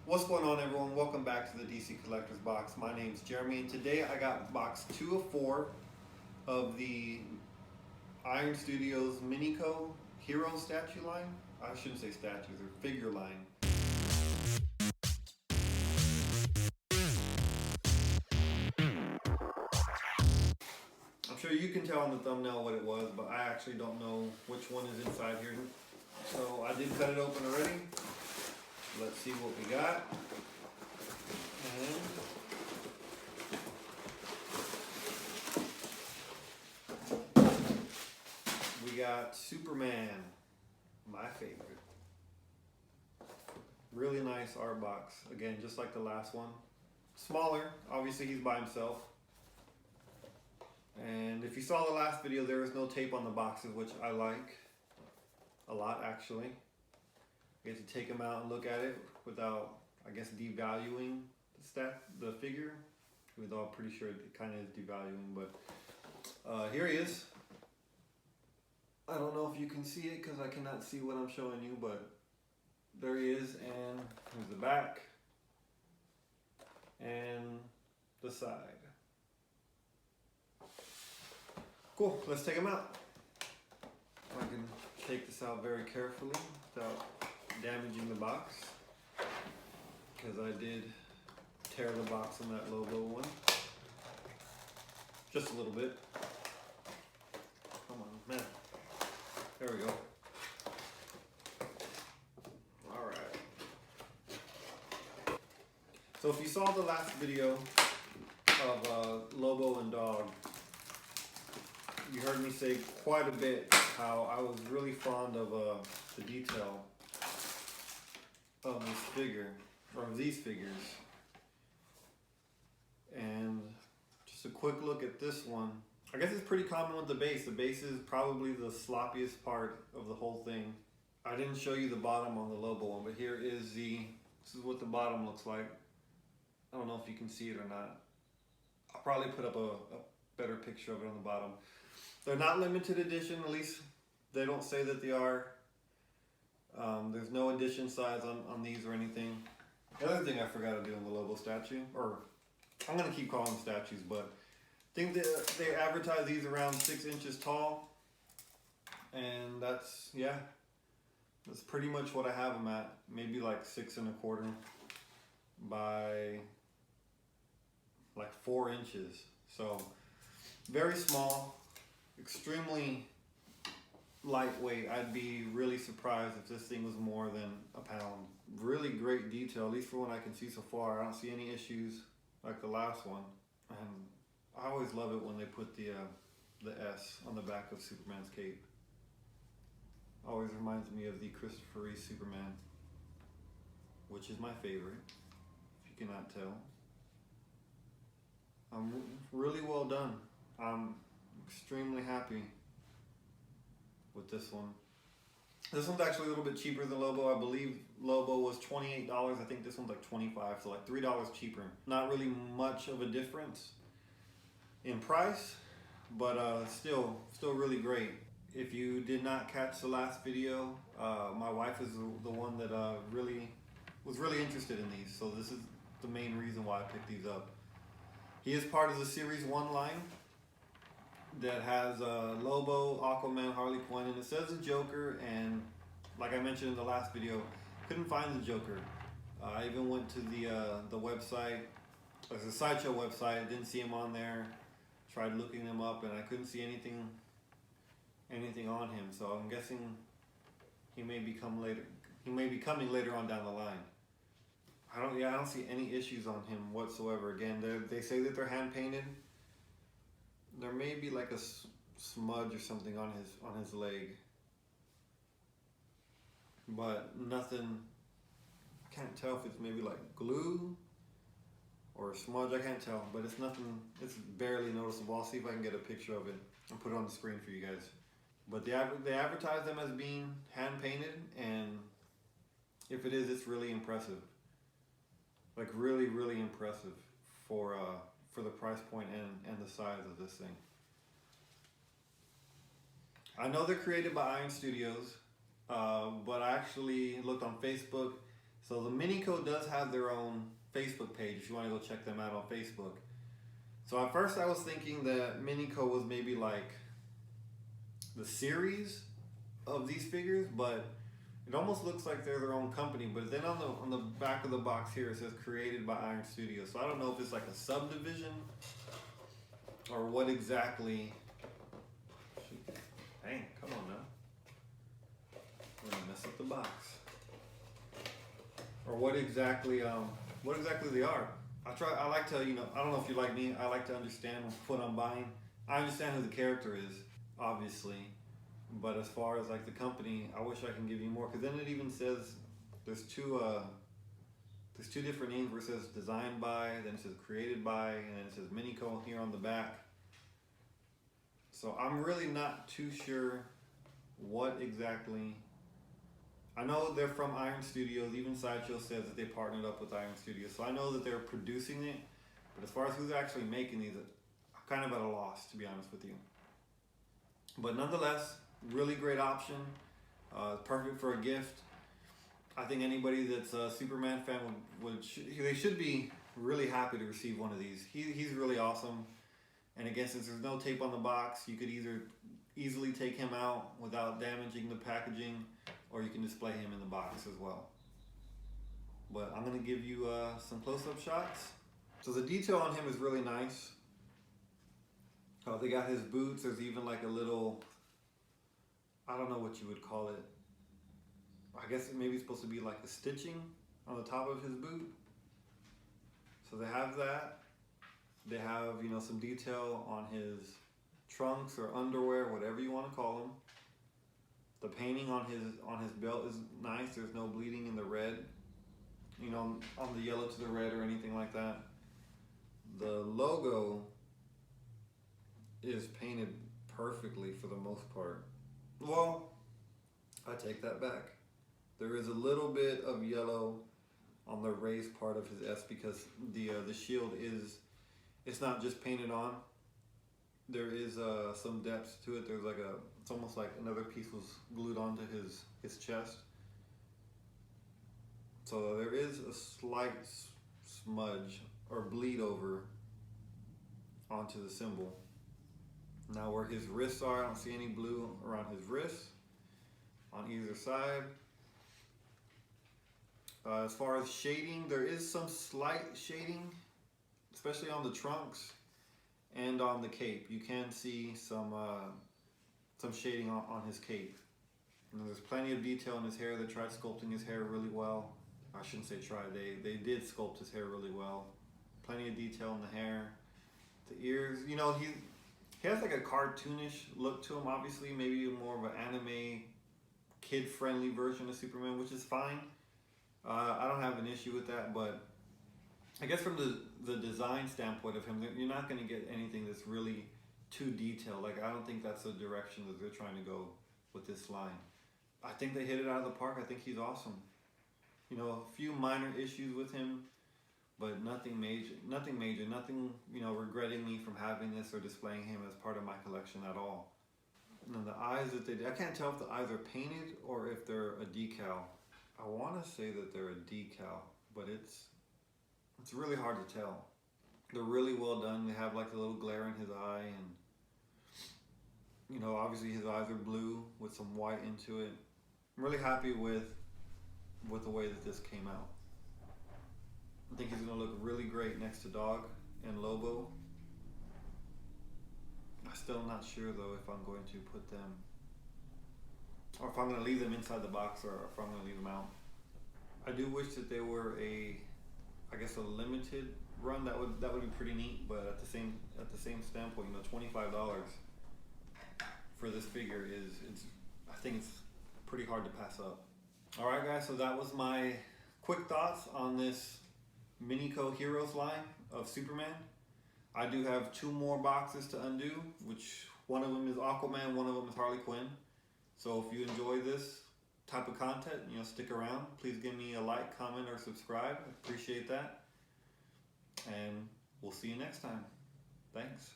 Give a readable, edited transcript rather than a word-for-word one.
What's going on, everyone? Welcome back to the DC Collectors Box. My name's Jeremy, and today I got box 2 of 4 of the Iron Studios MiniCO Hero statue line. I shouldn't say statues, or figure line. I'm sure you can tell on the thumbnail what it was, but I actually don't know which one is inside here. So I did cut it open already. Let's see what we got. And we got Superman, my favorite. Really nice art box. Again, just like the last one. Smaller, obviously he's by himself. And if you saw the last video, there is no tape on the boxes, which I like a lot actually. You get to take them out and look at it without, I guess, devaluing the figure. Even though I'm pretty sure it kind of is devaluing, but here he is. I don't know if you can see it because I cannot see what I'm showing you, but there he is, and here's the back and the side. Cool, let's take him out. I can take this out very carefully without damaging the box, because I did tear the box on that Lobo one. Just a little bit. Come on, man. There we go. Alright. So if you saw the last video of Lobo and Dog, you heard me say quite a bit how I was really fond of the detail of this figure, or of these figures. And just a quick look at this one. I guess it's pretty common with the base. The base is probably the sloppiest part of the whole thing. I didn't show you the bottom on the Lobo one, but here is this is what the bottom looks like. I don't know if you can see it or not. I'll probably put up a better picture of it on the bottom. They're not limited edition, at least they don't say that they are. There's no edition size on these or anything. The other thing I forgot to do on the Lobo statue, or I'm gonna keep calling them statues, but I think they advertise these around 6 inches tall, and that's pretty much what I have them at. Maybe like 6 1/4 by like 4 inches. So very small, extremely lightweight. I'd be really surprised if this thing was more than a pound. Really great detail, at least for what I can see so far. I don't see any issues like the last one. And I always love it when they put the S on the back of Superman's cape. Always reminds me of the Christopher Reeve Superman, which is my favorite, if you cannot tell. Really well done. I'm extremely happy with this one. This one's actually a little bit cheaper than Lobo. I believe Lobo was $28. I think this one's like $25, so like $3 cheaper. Not really much of a difference in price, but still really great. If you did not catch the last video, my wife is the one that was really interested in these, so this is the main reason why I picked these up. He is part of the Series 1 line that has Lobo, Aquaman, Harley Quinn, and it says the Joker, and like I mentioned in the last video, couldn't find the Joker. I even went to the website, the Sideshow website, didn't see him on there. Tried looking him up, and I couldn't see anything on him. So I'm guessing he may become later. He may be coming later on down the line. I don't see any issues on him whatsoever. Again, they say that they're hand painted. There may be like a smudge or something on his leg, but nothing. Can't tell if it's maybe like glue or a smudge. I can't tell, but it's nothing. It's barely noticeable. I'll see if I can get a picture of it and put it on the screen for you guys. But they advertise them as being hand painted, and if it is, it's really impressive. Like really impressive for the price point and the size of this thing. I know they're created by Iron Studios, but I actually looked on Facebook, So the MiniCO does have their own Facebook page if you want to go check them out on Facebook. So at first I was thinking that MiniCO was maybe like the series of these figures, but it almost looks like they're their own company. But then on the back of the box here it says created by Iron Studios. So I don't know if it's like a subdivision or what exactly. Dang, come on now. We're gonna mess up the box. Or what exactly they are. I like to, you know, I don't know if you like me, I like to understand what I'm buying. I understand who the character is, obviously. But as far as like the company, I wish I can give you more, because then it even says there's two different names where it says designed by, then it says created by, and then it says MiniCO here on the back. So I'm really not too sure what exactly. I know they're from Iron Studios. Even Sideshow says that they partnered up with Iron Studios. So I know that they're producing it. But as far as who's actually making these, I'm kind of at a loss, to be honest with you. But nonetheless, really great option. Perfect for a gift. I think anybody that's a Superman fan they should be really happy to receive one of these. He's really awesome. And again, since there's no tape on the box, you could either easily take him out without damaging the packaging, or you can display him in the box as well. But I'm gonna give you some close-up shots. So the detail on him is really nice. They got his boots. There's even like a little, I don't know what you would call it. I guess maybe it's supposed to be like a stitching on the top of his boot. So they have that. They have, you know, some detail on his trunks or underwear, whatever you want to call them. The painting on his belt is nice. There's no bleeding in the red, you know, on the yellow to the red or anything like that. The logo is painted perfectly for the most part. Well, I take that back. There is a little bit of yellow on the raised part of his S because the shield is, it's not just painted on. There is some depth to it. There's like it's almost like another piece was glued onto his chest. So there is a slight smudge or bleed over onto the symbol. Now where his wrists are, I don't see any blue around his wrists on either side. As far as shading, there is some slight shading, especially on the trunks and on the cape. You can see some shading on his cape. And there's plenty of detail in his hair. They tried sculpting his hair really well. I shouldn't say try, they did sculpt his hair really well. Plenty of detail in the hair. The ears, you know, he has like a cartoonish look to him, obviously, maybe more of an anime, kid-friendly version of Superman, which is fine. I don't have an issue with that, but I guess from the design standpoint of him, you're not going to get anything that's really too detailed. Like, I don't think that's the direction that they're trying to go with this line. I think they hit it out of the park. I think he's awesome. You know, a few minor issues with him, but nothing major, you know, regretting me from having this or displaying him as part of my collection at all. And then the eyes that they did, I can't tell if the eyes are painted or if they're a decal. I want to say that they're a decal, but it's really hard to tell. They're really well done. They have like a little glare in his eye, and you know, obviously his eyes are blue with some white into it. I'm really happy with the way that this came out. I think he's gonna look really great next to Dog and Lobo. I'm still not sure though if I'm going to put them, or if I'm going to leave them inside the box, or if I'm going to leave them out. I do wish that they were I guess a limited run. That would be pretty neat. But at the same standpoint, you know, $25 for this figure I think it's pretty hard to pass up. All right, guys. So that was my quick thoughts on this MiniCO Heroes line of Superman. I do have 2 more boxes to undo, which one of them is Aquaman, one of them is Harley Quinn. So if you enjoy this type of content, you know, stick around. Please give me a like, comment, or subscribe. I appreciate that. And we'll see you next time. Thanks.